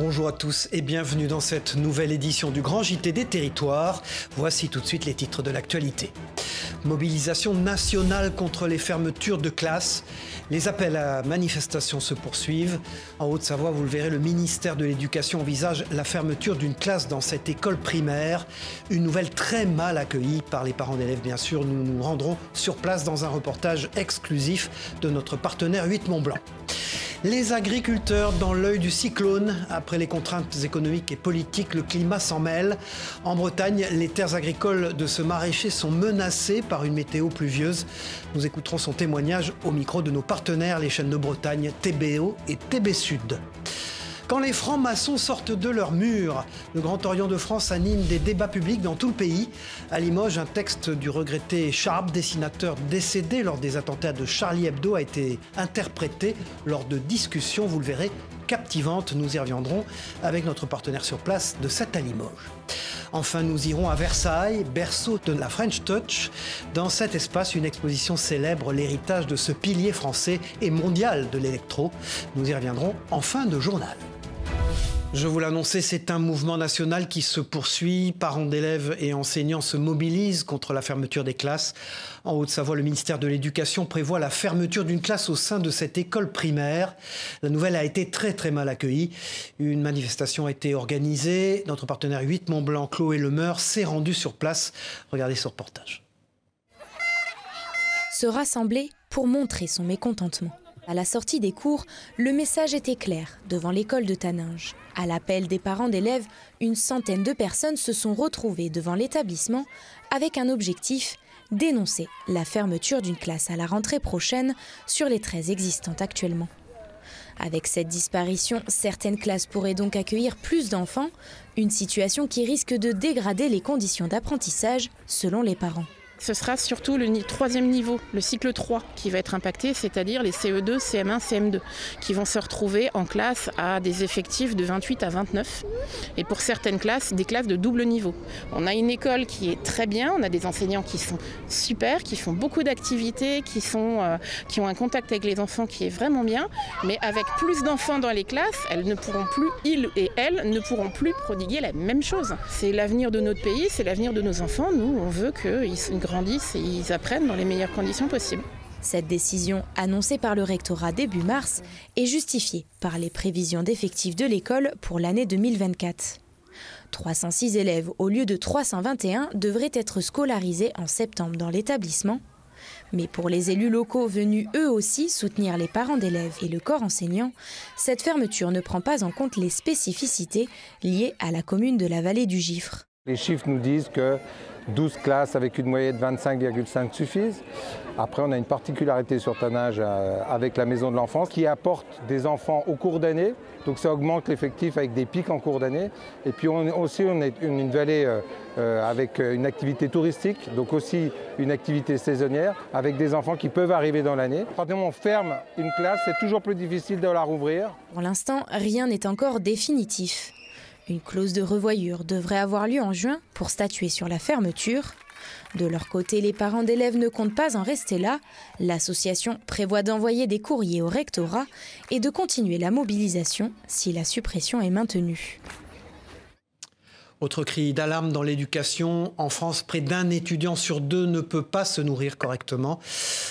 Bonjour à tous et bienvenue dans cette nouvelle édition du Grand JT des Territoires. Voici tout de suite les titres de l'actualité. Mobilisation nationale contre les fermetures de classes. Les appels à manifestation se poursuivent. En Haute-Savoie, vous le verrez, le ministère de l'Éducation envisage la fermeture d'une classe dans cette école primaire. Une nouvelle très mal accueillie par les parents d'élèves, bien sûr. Nous nous rendrons sur place dans un reportage exclusif de notre partenaire 8 Mont-Blanc. Les agriculteurs dans l'œil du cyclone. Après les contraintes économiques et politiques, le climat s'en mêle. En Bretagne, les terres agricoles de ce maraîcher sont menacées par une météo pluvieuse. Nous écouterons son témoignage au micro de nos partenaires, les chaînes de Bretagne, TBO et TB Sud. Quand les francs-maçons sortent de leur mur, le Grand Orient de France anime des débats publics dans tout le pays. À Limoges, un texte du regretté Sharp, dessinateur décédé lors des attentats de Charlie Hebdo, a été interprété lors de discussions, vous le verrez, captivantes. Nous y reviendrons avec notre partenaire sur place de 7 à Limoges. Enfin, nous irons à Versailles, berceau de la French Touch. Dans cet espace, une exposition célèbre l'héritage de ce pilier français et mondial de l'électro. Nous y reviendrons en fin de journal. Je vous l'annonçais, c'est un mouvement national qui se poursuit. Parents d'élèves et enseignants se mobilisent contre la fermeture des classes. En Haute-Savoie, le ministère de l'Éducation prévoit la fermeture d'une classe au sein de cette école primaire. La nouvelle a été très mal accueillie. Une manifestation a été organisée. Notre partenaire 8 Mont-Blanc, Chloé Lemeur, s'est rendu sur place. Regardez ce reportage. Se rassembler pour montrer son mécontentement. À la sortie des cours, le message était clair devant l'école de Taninges. À l'appel des parents d'élèves, une centaine de personnes se sont retrouvées devant l'établissement avec un objectif, dénoncer la fermeture d'une classe à la rentrée prochaine sur les 13 existantes actuellement. Avec cette disparition, certaines classes pourraient donc accueillir plus d'enfants, une situation qui risque de dégrader les conditions d'apprentissage selon les parents. Ce sera surtout le troisième niveau, le cycle 3, qui va être impacté, c'est-à-dire les CE2, CM1, CM2, qui vont se retrouver en classe à des effectifs de 28 à 29. Et pour certaines classes, des classes de double niveau. On a une école qui est très bien, on a des enseignants qui sont super, qui font beaucoup d'activités, qui ont un contact avec les enfants qui est vraiment bien. Mais avec plus d'enfants dans les classes, ils et elles ne pourront plus prodiguer la même chose. C'est l'avenir de notre pays, c'est l'avenir de nos enfants. Nous, on veut qu'ils grandissent et ils apprennent dans les meilleures conditions possibles. Cette décision, annoncée par le rectorat début mars, est justifiée par les prévisions d'effectifs de l'école pour l'année 2024. 306 élèves au lieu de 321 devraient être scolarisés en septembre dans l'établissement. Mais pour les élus locaux venus eux aussi soutenir les parents d'élèves et le corps enseignant, cette fermeture ne prend pas en compte les spécificités liées à la commune de la vallée du Gifre. Les chiffres nous disent que 12 classes avec une moyenne de 25,5 suffisent. Après, on a une particularité sur Taninges avec la maison de l'enfance qui apporte des enfants au cours d'année. Donc ça augmente l'effectif avec des pics en cours d'année. Et puis on est une vallée avec une activité touristique, donc aussi une activité saisonnière avec des enfants qui peuvent arriver dans l'année. Quand on ferme une classe, c'est toujours plus difficile de la rouvrir. Pour l'instant, rien n'est encore définitif. Une clause de revoyure devrait avoir lieu en juin pour statuer sur la fermeture. De leur côté, les parents d'élèves ne comptent pas en rester là. L'association prévoit d'envoyer des courriers au rectorat et de continuer la mobilisation si la suppression est maintenue. Autre cri d'alarme dans l'éducation. En France, près d'un étudiant sur deux ne peut pas se nourrir correctement.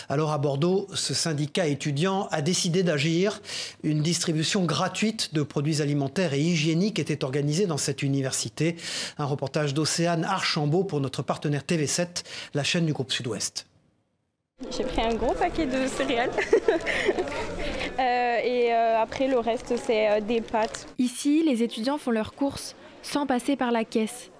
Alors à Bordeaux, ce syndicat étudiant a décidé d'agir. Une distribution gratuite de produits alimentaires et hygiéniques était organisée dans cette université. Un reportage d'Océane Archambault pour notre partenaire TV7, la chaîne du groupe Sud-Ouest. J'ai pris un gros paquet de céréales et après le reste c'est des pâtes. Ici, les étudiants font leurs courses sans passer par la caisse.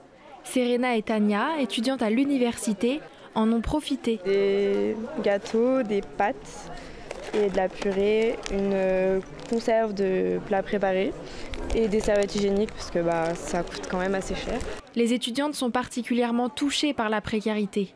Serena et Tania, étudiantes à l'université, en ont profité. Des gâteaux, des pâtes et de la purée, une conserve de plats préparés et des serviettes hygiéniques parce que ça coûte quand même assez cher. Les étudiantes sont particulièrement touchées par la précarité.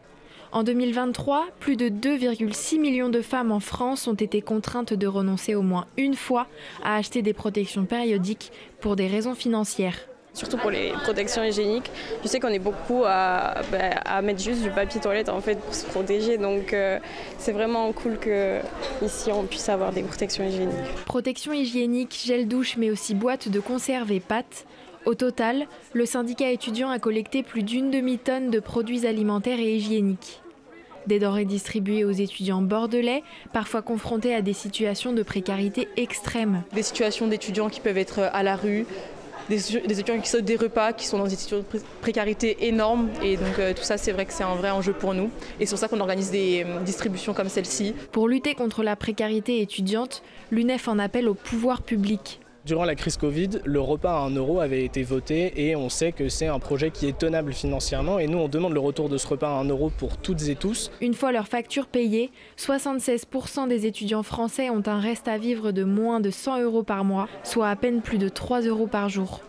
En 2023, plus de 2,6 millions de femmes en France ont été contraintes de renoncer au moins une fois à acheter des protections périodiques pour des raisons financières. Surtout pour les protections hygiéniques. Je sais qu'on est beaucoup à mettre juste du papier toilette en fait pour se protéger. Donc c'est vraiment cool qu'ici on puisse avoir des protections hygiéniques. Protection hygiénique, gel douche mais aussi boîtes de conserve et pâtes. Au total, le syndicat étudiant a collecté plus d'1 demi-tonne de produits alimentaires et hygiéniques. Des denrées distribuées aux étudiants bordelais, parfois confrontés à des situations de précarité extrême. Des situations d'étudiants qui peuvent être à la rue, des étudiants qui sautent des repas, qui sont dans des situations de précarité énormes. Et donc tout ça, c'est vrai que c'est un vrai enjeu pour nous. Et c'est pour ça qu'on organise des distributions comme celle-ci. Pour lutter contre la précarité étudiante, l'UNEF en appelle au pouvoir public. Durant la crise Covid, le repas à 1 € avait été voté et on sait que c'est un projet qui est tenable financièrement et nous on demande le retour de ce repas à 1 € pour toutes et tous. Une fois leurs factures payées, 76% des étudiants français ont un reste à vivre de moins de 100 € par mois, soit à peine plus de 3 € par jour.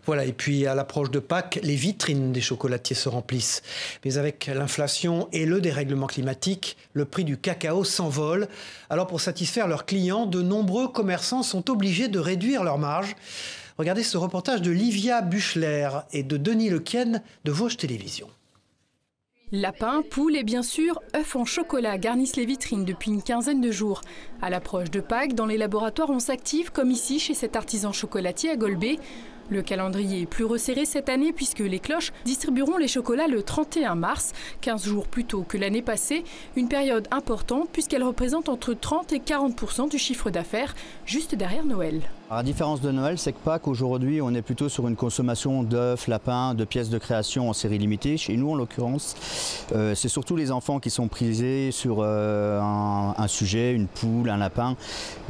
Voilà, et puis à l'approche de Pâques, les vitrines des chocolatiers se remplissent. Mais avec l'inflation et le dérèglement climatique, le prix du cacao s'envole. Alors pour satisfaire leurs clients, de nombreux commerçants sont obligés de réduire leurs marges. Regardez ce reportage de Livia Buchler et de Denis Lequienne de Vosges Télévisions. Lapins, poules et bien sûr, œufs en chocolat garnissent les vitrines depuis une quinzaine de jours. À l'approche de Pâques, dans les laboratoires, on s'active comme ici chez cet artisan chocolatier à Golbet. Le calendrier est plus resserré cette année puisque les cloches distribueront les chocolats le 31 mars, 15 jours plus tôt que l'année passée. Une période importante puisqu'elle représente entre 30 et 40% du chiffre d'affaires, juste derrière Noël. À la différence de Noël, c'est que Pâques, aujourd'hui, on est plutôt sur une consommation d'œufs, lapins, de pièces de création en série limitée. Chez nous, en l'occurrence, c'est surtout les enfants qui sont prisés sur un sujet, une poule, un lapin.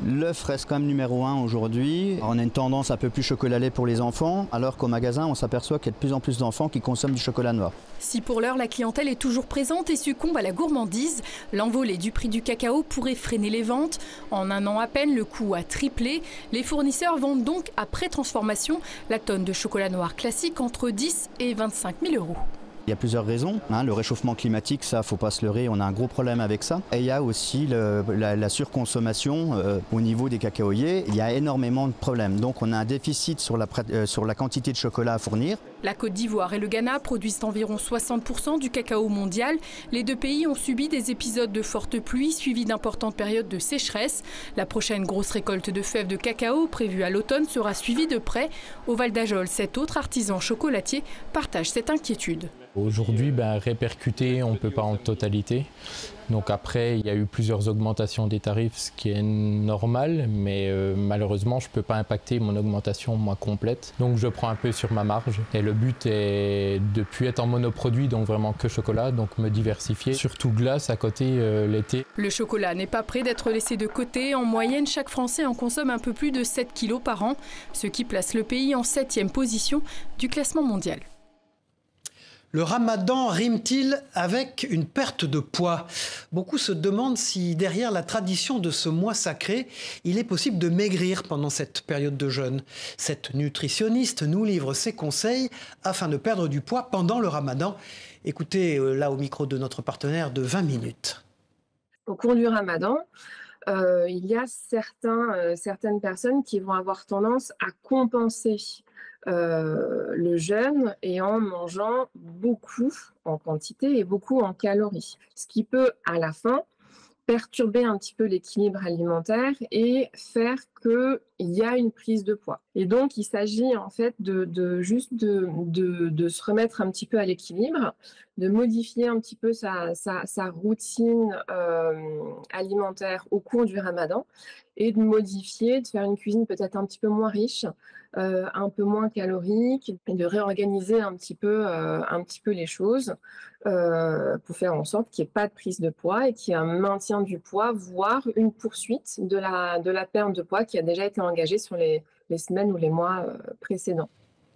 L'œuf reste quand même numéro 1 aujourd'hui. On a une tendance un peu plus chocolat-lait pour les enfants, alors qu'au magasin, on s'aperçoit qu'il y a de plus en plus d'enfants qui consomment du chocolat noir. Si pour l'heure, la clientèle est toujours présente et succombe à la gourmandise, l'envolée du prix du cacao pourrait freiner les ventes. En un an à peine, le coût a triplé. Les fournisseurs vendent donc après transformation la tonne de chocolat noir classique entre 10 et 25 000 €. Il y a plusieurs raisons. Le réchauffement climatique, ça, faut pas se leurrer, on a un gros problème avec ça. Et il y a aussi la surconsommation au niveau des cacaoyers. Il y a énormément de problèmes. Donc on a un déficit sur la quantité de chocolat à fournir. La Côte d'Ivoire et le Ghana produisent environ 60% du cacao mondial. Les deux pays ont subi des épisodes de fortes pluies suivis d'importantes périodes de sécheresse. La prochaine grosse récolte de fèves de cacao prévue à l'automne sera suivie de près. Au Val d'Ajol, cet autre artisan chocolatier partage cette inquiétude. Aujourd'hui, répercuter, on ne peut pas en totalité. Donc après, il y a eu plusieurs augmentations des tarifs, ce qui est normal, mais malheureusement, je ne peux pas impacter mon augmentation moi complète. Donc je prends un peu sur ma marge. Et le but est de ne plus être en monoproduit, donc vraiment que chocolat, donc me diversifier. Surtout glace à côté l'été. Le chocolat n'est pas prêt d'être laissé de côté. En moyenne, chaque Français en consomme un peu plus de 7 kilos par an, ce qui place le pays en 7e position du classement mondial. Le ramadan rime-t-il avec une perte de poids? Beaucoup se demandent si derrière la tradition de ce mois sacré, il est possible de maigrir pendant cette période de jeûne. Cette nutritionniste nous livre ses conseils afin de perdre du poids pendant le ramadan. Écoutez là au micro de notre partenaire de 20 minutes. Au cours du ramadan, il y a certaines personnes qui vont avoir tendance à compenser le jeûne et en mangeant beaucoup en quantité et beaucoup en calories, ce qui peut à la fin perturber un petit peu l'équilibre alimentaire et faire qu'il y a une prise de poids. Et donc il s'agit en fait de se remettre un petit peu à l'équilibre, de modifier un petit peu sa routine alimentaire au cours du ramadan et de faire une cuisine peut-être un petit peu moins riche, un peu moins calorique, et de réorganiser un petit peu les choses pour faire en sorte qu'il n'y ait pas de prise de poids et qu'il y ait un maintien du poids, voire une poursuite de la perte de poids qui a déjà été engagée sur les semaines ou les mois précédents.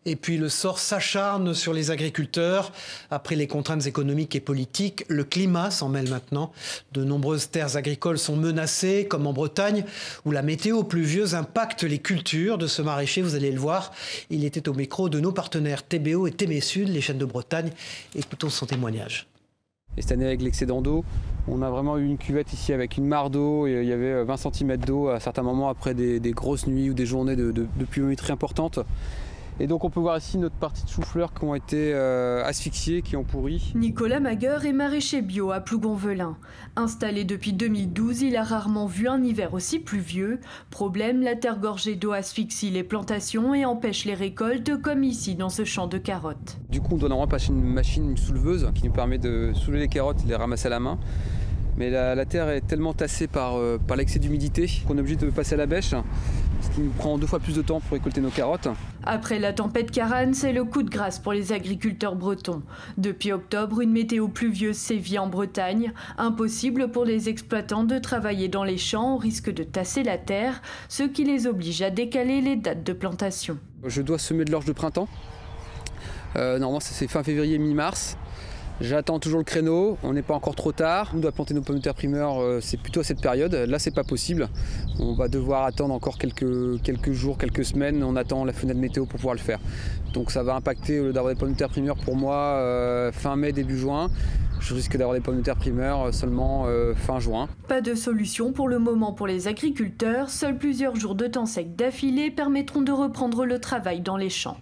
Et puis le sort s'acharne sur les agriculteurs. Après les contraintes économiques et politiques, le climat s'en mêle maintenant. De nombreuses terres agricoles sont menacées, comme en Bretagne, où la météo pluvieuse impacte les cultures de ce maraîcher. Vous allez le voir, il était au micro de nos partenaires TBO et TB Sud, les chaînes de Bretagne. Écoutons son témoignage. Et cette année, avec l'excédent d'eau, on a vraiment eu une cuvette ici avec une mare d'eau. Il y avait 20 cm d'eau à certains moments après des grosses nuits ou des journées de pluviométrie importante. Et donc on peut voir ici notre partie de chou-fleur qui ont été asphyxiées, qui ont pourri. Nicolas Magueur est maraîcher bio à Plougonvelin. Installé depuis 2012, il a rarement vu un hiver aussi pluvieux. Problème, la terre gorgée d'eau asphyxie les plantations et empêche les récoltes, comme ici dans ce champ de carottes. Du coup on doit normalement passer une machine, une souleveuse, qui nous permet de soulever les carottes et les ramasser à la main. Mais la terre est tellement tassée par l'excès d'humidité qu'on est obligé de passer à la bêche, ce qui nous prend 2 fois plus de temps pour récolter nos carottes. Après la tempête Karan, c'est le coup de grâce pour les agriculteurs bretons. Depuis octobre, une météo pluvieuse sévit en Bretagne. Impossible pour les exploitants de travailler dans les champs au risque de tasser la terre, ce qui les oblige à décaler les dates de plantation. Je dois semer de l'orge de printemps. Normalement c'est fin février, mi-mars. J'attends toujours le créneau, on n'est pas encore trop tard. On doit planter nos pommes de terre primeurs, c'est plutôt à cette période. Là, c'est pas possible. On va devoir attendre encore quelques jours, quelques semaines. On attend la fenêtre météo pour pouvoir le faire. Donc ça va impacter, au lieu d'avoir des pommes de terre primeurs pour moi fin mai, début juin. Je risque d'avoir des pommes de terre primeurs seulement fin juin. Pas de solution pour le moment pour les agriculteurs. Seuls plusieurs jours de temps sec d'affilée permettront de reprendre le travail dans les champs.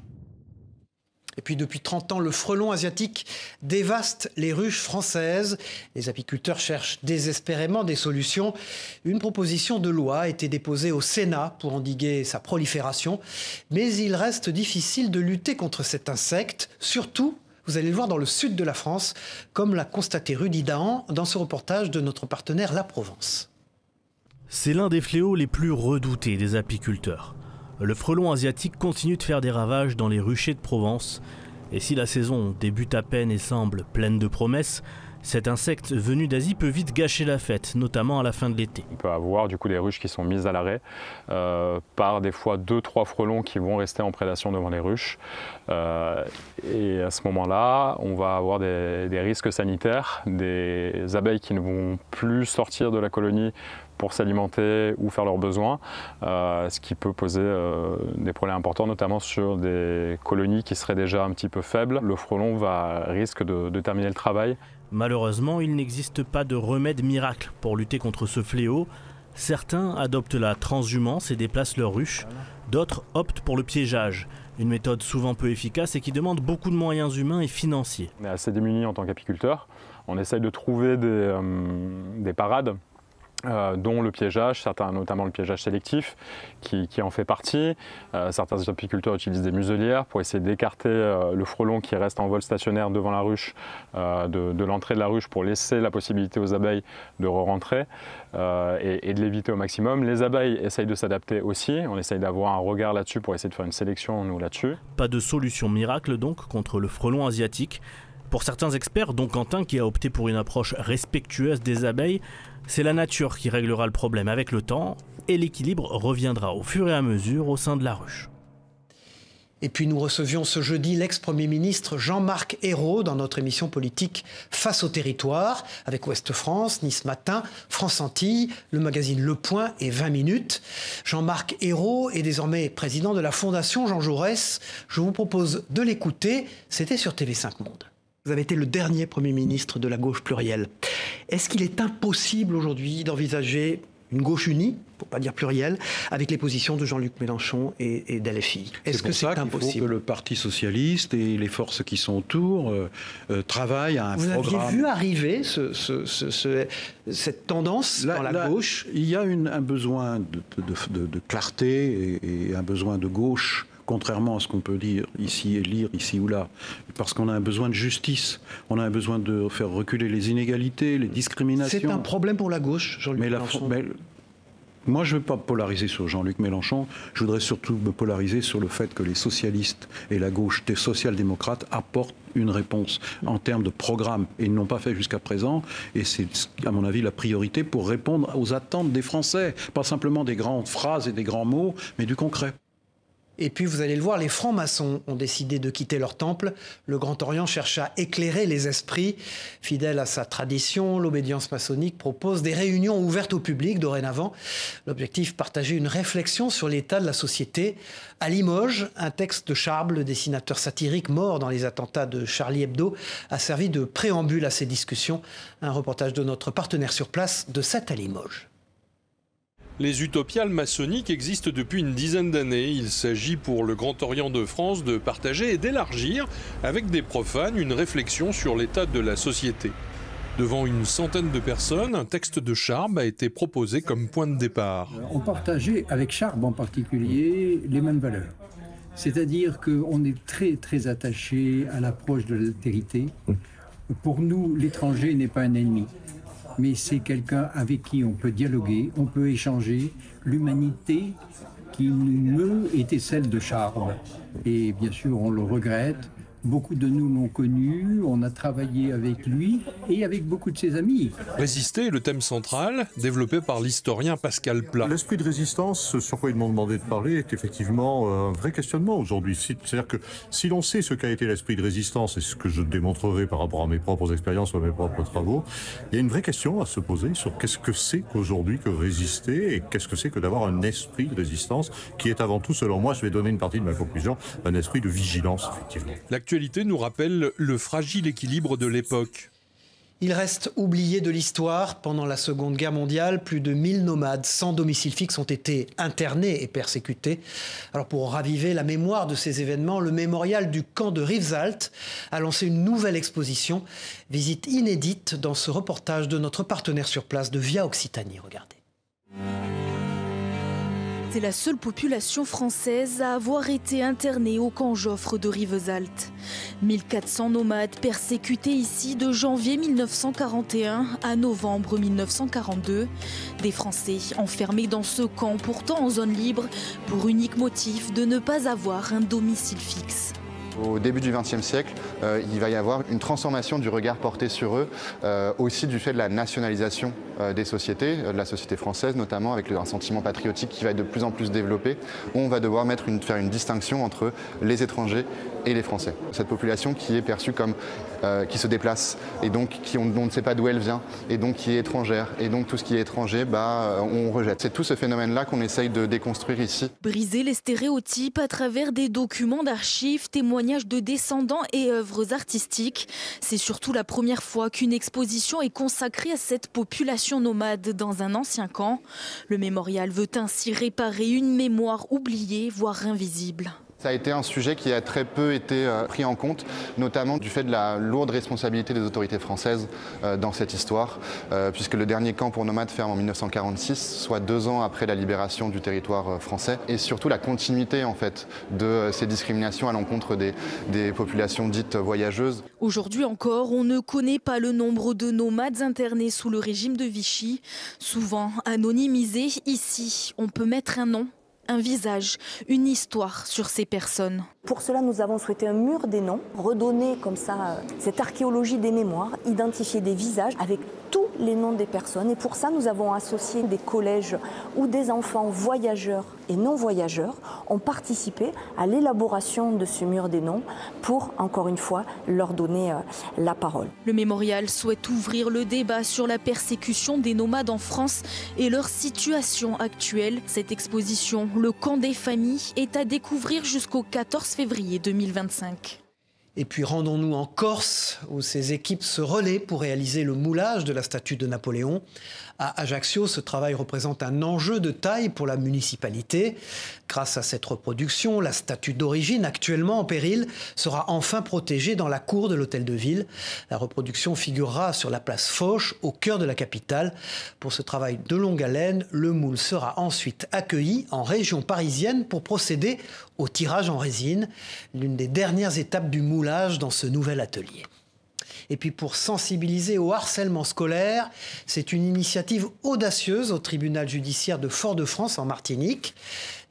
Et puis depuis 30 ans, le frelon asiatique dévaste les ruches françaises. Les apiculteurs cherchent désespérément des solutions. Une proposition de loi a été déposée au Sénat pour endiguer sa prolifération. Mais il reste difficile de lutter contre cet insecte, surtout, vous allez le voir, dans le sud de la France, comme l'a constaté Rudy Dahan dans ce reportage de notre partenaire La Provence. C'est l'un des fléaux les plus redoutés des apiculteurs. Le frelon asiatique continue de faire des ravages dans les ruchers de Provence. Et si la saison débute à peine et semble pleine de promesses, cet insecte venu d'Asie peut vite gâcher la fête, notamment à la fin de l'été. On peut avoir du coup des ruches qui sont mises à l'arrêt par des fois 2-3 frelons qui vont rester en prédation devant les ruches. Et à ce moment-là, on va avoir des risques sanitaires, des abeilles qui ne vont plus sortir de la colonie pour s'alimenter ou faire leurs besoins, ce qui peut poser des problèmes importants, notamment sur des colonies qui seraient déjà un petit peu faibles. Le frelon risque de terminer le travail. Malheureusement, il n'existe pas de remède miracle pour lutter contre ce fléau. Certains adoptent la transhumance et déplacent leurs ruches. D'autres optent pour le piégeage, une méthode souvent peu efficace et qui demande beaucoup de moyens humains et financiers. On est assez démunis en tant qu'apiculteurs. On essaye de trouver des parades, dont le piégeage, certains, notamment le piégeage sélectif qui en fait partie. Certains apiculteurs utilisent des muselières pour essayer d'écarter le frelon qui reste en vol stationnaire devant la ruche de l'entrée de la ruche pour laisser la possibilité aux abeilles de re-rentrer et de l'éviter au maximum. Les abeilles essayent de s'adapter aussi, on essaye d'avoir un regard là-dessus pour essayer de faire une sélection nous là-dessus. Pas de solution miracle donc contre le frelon asiatique. Pour certains experts, dont Quentin qui a opté pour une approche respectueuse des abeilles, c'est la nature qui réglera le problème avec le temps et l'équilibre reviendra au fur et à mesure au sein de la ruche. Et puis nous recevions ce jeudi l'ex-premier ministre Jean-Marc Ayrault dans notre émission politique Face au territoire avec Ouest France, Nice Matin, France Antilles, le magazine Le Point et 20 minutes. Jean-Marc Ayrault est désormais président de la Fondation Jean Jaurès. Je vous propose de l'écouter, c'était sur TV5 Monde. Vous avez été le dernier Premier ministre de la gauche plurielle. Est-ce qu'il est impossible aujourd'hui d'envisager une gauche unie, pour ne pas dire plurielle, avec les positions de Jean-Luc Mélenchon et d'LFI? Est-ce que c'est impossible? Il faut que le Parti socialiste et les forces qui sont autour travaillent à un programme. Vous aviez vu arriver cette tendance dans la gauche? Il y a un besoin de clarté et un besoin de gauche, contrairement à ce qu'on peut lire ici ou là, parce qu'on a un besoin de justice, on a un besoin de faire reculer les inégalités, les discriminations. C'est un problème pour la gauche, Jean-Luc Mélenchon. Moi, je ne veux pas me polariser sur Jean-Luc Mélenchon, je voudrais surtout me polariser sur le fait que les socialistes et la gauche des social-démocrates apportent une réponse en termes de programme, et ils ne l'ont pas fait jusqu'à présent, et c'est, à mon avis, la priorité pour répondre aux attentes des Français, pas simplement des grandes phrases et des grands mots, mais du concret. Et puis, vous allez le voir, les francs-maçons ont décidé de quitter leur temple. Le Grand Orient cherche à éclairer les esprits. Fidèle à sa tradition, l'obédience maçonnique propose des réunions ouvertes au public dorénavant. L'objectif, partager une réflexion sur l'état de la société. À Limoges, un texte de Charble, le dessinateur satirique mort dans les attentats de Charlie Hebdo, a servi de préambule à ces discussions. Un reportage de notre partenaire sur place de 7 à Limoges. Les utopiales maçonniques existent depuis une dizaine d'années. Il s'agit pour le Grand Orient de France de partager et d'élargir avec des profanes une réflexion sur l'état de la société. Devant une centaine de personnes, un texte de Charb a été proposé comme point de départ. On partageait, avec Charb en particulier, les mêmes valeurs. C'est-à-dire qu'on est très très attaché à l'approche de l'altérité. Pour nous, l'étranger n'est pas un ennemi, mais c'est quelqu'un avec qui on peut dialoguer, on peut échanger. L'humanité qui nous meut était celle de Charb. Et bien sûr, on le regrette. Beaucoup de nous l'ont connu, on a travaillé avec lui et avec beaucoup de ses amis. Résister est le thème central, développé par l'historien Pascal Plat. L'esprit de résistance, ce sur quoi ils m'ont demandé de parler, est effectivement un vrai questionnement aujourd'hui. C'est-à-dire que si l'on sait ce qu'a été l'esprit de résistance, et ce que je démontrerai par rapport à mes propres expériences ou à mes propres travaux, il y a une vraie question à se poser sur qu'est-ce que c'est qu'aujourd'hui que résister et qu'est-ce que c'est que d'avoir un esprit de résistance qui est avant tout, selon moi, je vais donner une partie de ma conclusion, un esprit de vigilance, effectivement. L'actualité nous rappelle le fragile équilibre de l'époque. Il reste oublié de l'histoire. Pendant la Seconde Guerre mondiale, plus de 1000 nomades sans domicile fixe ont été internés et persécutés. Alors pour raviver la mémoire de ces événements, le mémorial du camp de Rivesaltes a lancé une nouvelle exposition. Visite inédite dans ce reportage de notre partenaire sur place de Via Occitanie. Regardez. C'est la seule population française à avoir été internée au camp Joffre de Rivesaltes. 1400 nomades persécutés ici de janvier 1941 à novembre 1942. Des Français enfermés dans ce camp, pourtant en zone libre, pour unique motif de ne pas avoir un domicile fixe. Au début du XXe siècle, il va y avoir une transformation du regard porté sur eux, aussi du fait de la nationalisation des sociétés, de la société française notamment, avec un sentiment patriotique qui va être de plus en plus développé. On va devoir faire une distinction entre les étrangers et les Français. Cette population qui est perçue comme qui se déplace et donc on ne sait pas d'où elle vient et donc qui est étrangère. Et donc tout ce qui est étranger, on rejette. C'est tout ce phénomène-là qu'on essaye de déconstruire ici. Briser les stéréotypes à travers des documents d'archives, témoignages de descendants et œuvres artistiques. C'est surtout la première fois qu'une exposition est consacrée à cette population nomade dans un ancien camp. Le mémorial veut ainsi réparer une mémoire oubliée, voire invisible. Ça a été un sujet qui a très peu été pris en compte, notamment du fait de la lourde responsabilité des autorités françaises dans cette histoire, puisque le dernier camp pour nomades ferme en 1946, soit 2 ans après la libération du territoire français, et surtout la continuité en fait de ces discriminations à l'encontre des populations dites voyageuses. Aujourd'hui encore, on ne connaît pas le nombre de nomades internés sous le régime de Vichy, souvent anonymisés. Ici, on peut mettre un nom, un visage, une histoire sur ces personnes. Pour cela, nous avons souhaité un mur des noms, redonner comme ça cette archéologie des mémoires, identifier des visages avec tous les noms des personnes. Et pour ça, nous avons associé des collèges où des enfants voyageurs et non voyageurs ont participé à l'élaboration de ce mur des noms pour, encore une fois, leur donner la parole. Le mémorial souhaite ouvrir le débat sur la persécution des nomades en France et leur situation actuelle. Cette exposition, Le camp des familles, est à découvrir jusqu'au 14 février 2025. Et puis rendons-nous en Corse, où ces équipes se relaient pour réaliser le moulage de la statue de Napoléon. À Ajaccio, ce travail représente un enjeu de taille pour la municipalité. Grâce à cette reproduction, la statue d'origine, actuellement en péril, sera enfin protégée dans la cour de l'hôtel de ville. La reproduction figurera sur la place Foch, au cœur de la capitale. Pour ce travail de longue haleine, le moule sera ensuite accueilli en région parisienne pour procéder au tirage en résine, l'une des dernières étapes du moulage dans ce nouvel atelier. Et puis pour sensibiliser au harcèlement scolaire, c'est une initiative audacieuse au tribunal judiciaire de Fort-de-France en Martinique.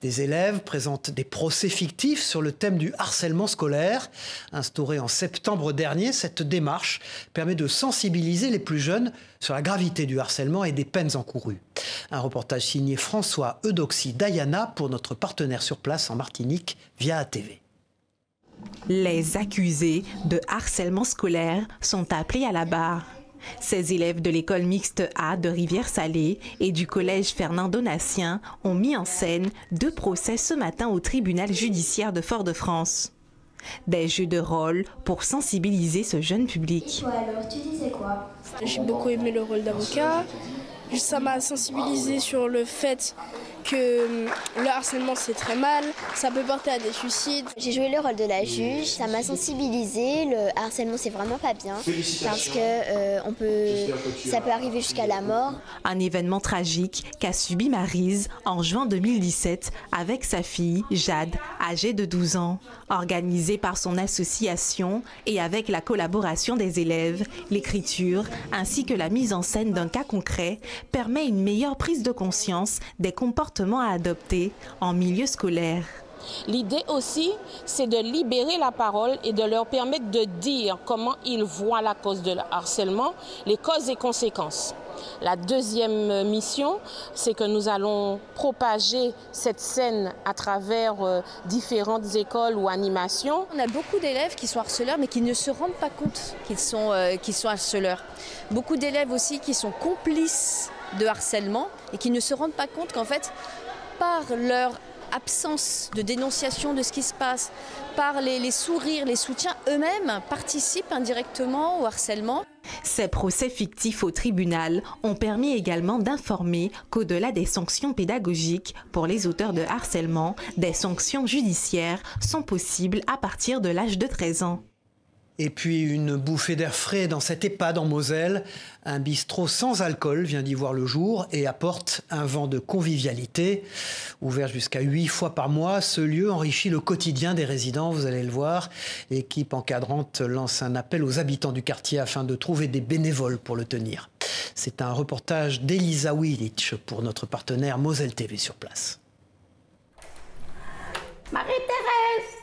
Des élèves présentent des procès fictifs sur le thème du harcèlement scolaire. Instaurée en septembre dernier, cette démarche permet de sensibiliser les plus jeunes sur la gravité du harcèlement et des peines encourues. Un reportage signé François Eudoxie Dayana pour notre partenaire sur place en Martinique, Via ATV. Les accusés de harcèlement scolaire sont appelés à la barre. Ces élèves de l'école mixte A de Rivière-Salée et du collège Fernand Donatien ont mis en scène 2 procès ce matin au tribunal judiciaire de Fort-de-France. Des jeux de rôle pour sensibiliser ce jeune public. Toi alors, tu disais quoi? J'ai beaucoup aimé le rôle d'avocat. Ça m'a sensibilisé sur le fait que le harcèlement c'est très mal, ça peut porter à des suicides. J'ai joué le rôle de la juge, ça m'a sensibilisé, le harcèlement c'est vraiment pas bien parce que ça peut arriver jusqu'à la mort. Un événement tragique qu'a subi Maryse en juin 2017 avec sa fille Jade, âgée de 12 ans. Organisé par son association et avec la collaboration des élèves, l'écriture ainsi que la mise en scène d'un cas concret permet une meilleure prise de conscience des comportements à adopter en milieu scolaire. L'idée aussi, c'est de libérer la parole et de leur permettre de dire comment ils voient la cause de harcèlement, les causes et conséquences. La deuxième mission, c'est que nous allons propager cette scène à travers différentes écoles ou animations. On a beaucoup d'élèves qui sont harceleurs mais qui ne se rendent pas compte qu'ils sont harceleurs. Beaucoup d'élèves aussi qui sont complices de harcèlement et qui ne se rendent pas compte qu'en fait, par leur absence de dénonciation de ce qui se passe, par les sourires, les soutiens, eux-mêmes participent indirectement au harcèlement. Ces procès fictifs au tribunal ont permis également d'informer qu'au-delà des sanctions pédagogiques pour les auteurs de harcèlement, des sanctions judiciaires sont possibles à partir de l'âge de 13 ans. Et puis une bouffée d'air frais dans cette EHPAD en Moselle. Un bistrot sans alcool vient d'y voir le jour et apporte un vent de convivialité. Ouvert jusqu'à 8 fois par mois, ce lieu enrichit le quotidien des résidents, vous allez le voir. L'équipe encadrante lance un appel aux habitants du quartier afin de trouver des bénévoles pour le tenir. C'est un reportage d'Elisa Willich pour notre partenaire Moselle TV sur place. Marie-Thérèse,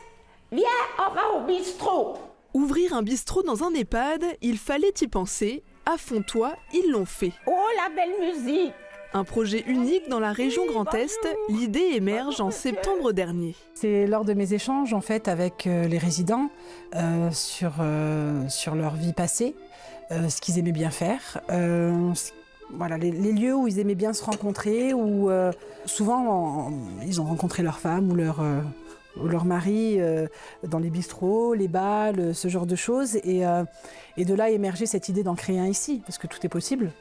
viens, on va au bistrot. Ouvrir un bistrot dans un EHPAD, il fallait y penser. À Fontois, ils l'ont fait. Oh, la belle musique! Un projet unique dans la région Grand Est, l'idée émerge en septembre dernier. C'est lors de mes échanges en fait avec les résidents sur leur vie passée, ce qu'ils aimaient bien faire. Voilà, les lieux où ils aimaient bien se rencontrer, où souvent ils ont rencontré leur femme ou leur mari dans les bistrots, les bals, ce genre de choses. Et de là émerger cette idée d'en créer un ici, parce que tout est possible.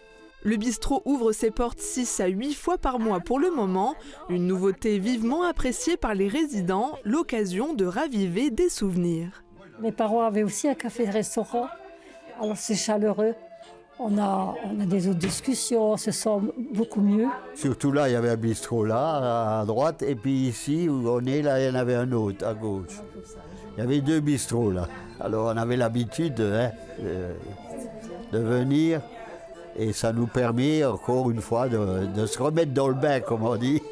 Le bistrot ouvre ses portes 6 à 8 fois par mois pour le moment. Une nouveauté vivement appréciée par les résidents, l'occasion de raviver des souvenirs. Mes parents avaient aussi un café-restaurant, alors c'est chaleureux. On a des autres discussions, on se sent beaucoup mieux. Surtout là, il y avait un bistrot là, à droite, et puis ici, où on est, là, il y en avait un autre, à gauche. Il y avait 2 bistrots là. Alors on avait l'habitude de venir, et ça nous permet encore une fois de se remettre dans le bain, comme on dit.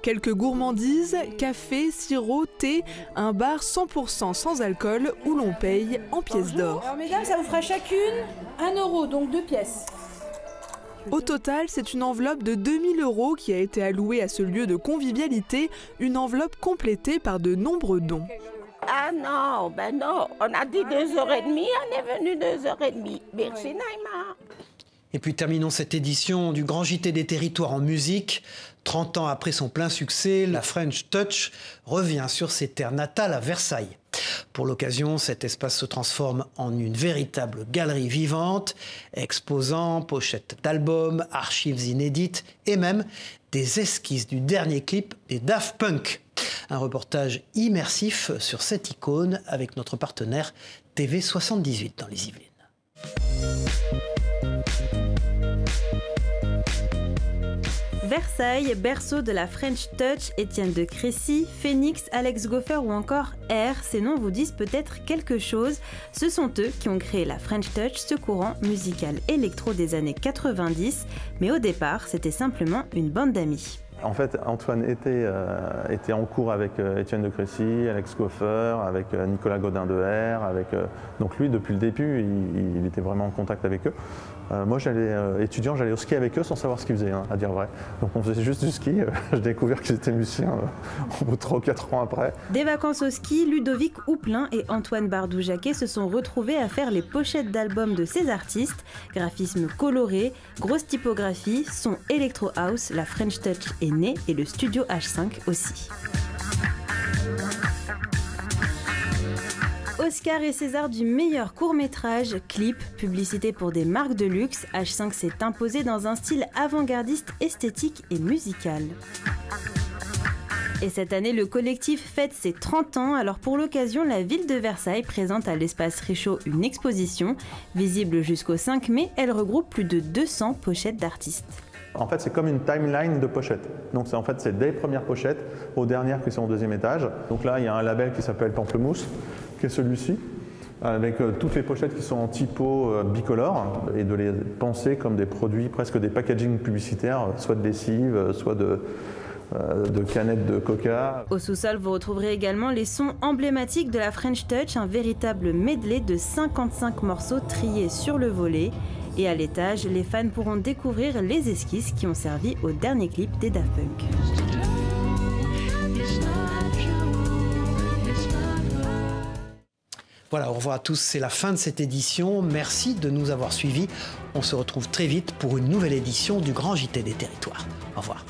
Quelques gourmandises, café, sirop, thé, un bar 100% sans alcool où l'on paye en pièces d'or. Alors mesdames, ça vous fera chacune 1 €, donc 2 pièces. Au total, c'est une enveloppe de 2000 € qui a été allouée à ce lieu de convivialité, une enveloppe complétée par de nombreux dons. Ah non, ben non, on a dit 2 h 30, on est venu 2 h 30. Merci Naïma. Et puis terminons cette édition du Grand JT des territoires en musique. 30 ans après son plein succès, la French Touch revient sur ses terres natales à Versailles. Pour l'occasion, cet espace se transforme en une véritable galerie vivante, exposant pochettes d'albums, archives inédites et même des esquisses du dernier clip des Daft Punk. Un reportage immersif sur cette icône avec notre partenaire TV78 dans les Yvelines. Versailles, berceau de la French Touch, Étienne de Crécy, Phoenix, Alex Goffer ou encore R, ces noms vous disent peut-être quelque chose. Ce sont eux qui ont créé la French Touch, ce courant musical électro des années 90, mais au départ, c'était simplement une bande d'amis. En fait, Antoine était en cours avec Étienne de Crécy, Alex Goffer, avec Nicolas Godin de R. Donc lui, depuis le début, il était vraiment en contact avec eux. Moi, étudiant, j'allais au ski avec eux sans savoir ce qu'ils faisaient, à dire vrai. Donc on faisait juste du ski. J'ai découvert qu'ils étaient musiciens au bout de 3 ou 4 ans après. Des vacances au ski, Ludovic Houplin et Antoine Bardou-Jacquet se sont retrouvés à faire les pochettes d'albums de ces artistes. Graphisme coloré, grosse typographie, son Electro House, la French Touch est née et le studio H5 aussi. Oscar et César du meilleur court-métrage, clip, publicité pour des marques de luxe, H5 s'est imposé dans un style avant-gardiste, esthétique et musical. Et cette année, le collectif fête ses 30 ans, alors pour l'occasion, la ville de Versailles présente à l'espace Richaud une exposition. Visible jusqu'au 5 mai, elle regroupe plus de 200 pochettes d'artistes. En fait, c'est comme une timeline de pochettes. Donc c'est des premières pochettes aux dernières qui sont au deuxième étage. Donc là, il y a un label qui s'appelle Pamplemousse, qui est celui-ci, avec toutes les pochettes qui sont en typo bicolore, et de les penser comme des produits, presque des packaging publicitaires, soit de lessive, soit de canettes de coca. Au sous-sol, vous retrouverez également les sons emblématiques de la French Touch, un véritable medley de 55 morceaux triés sur le volet. Et à l'étage, les fans pourront découvrir les esquisses qui ont servi au dernier clip des Daft Punk. Voilà, au revoir à tous, c'est la fin de cette édition. Merci de nous avoir suivis. On se retrouve très vite pour une nouvelle édition du Grand JT des Territoires. Au revoir.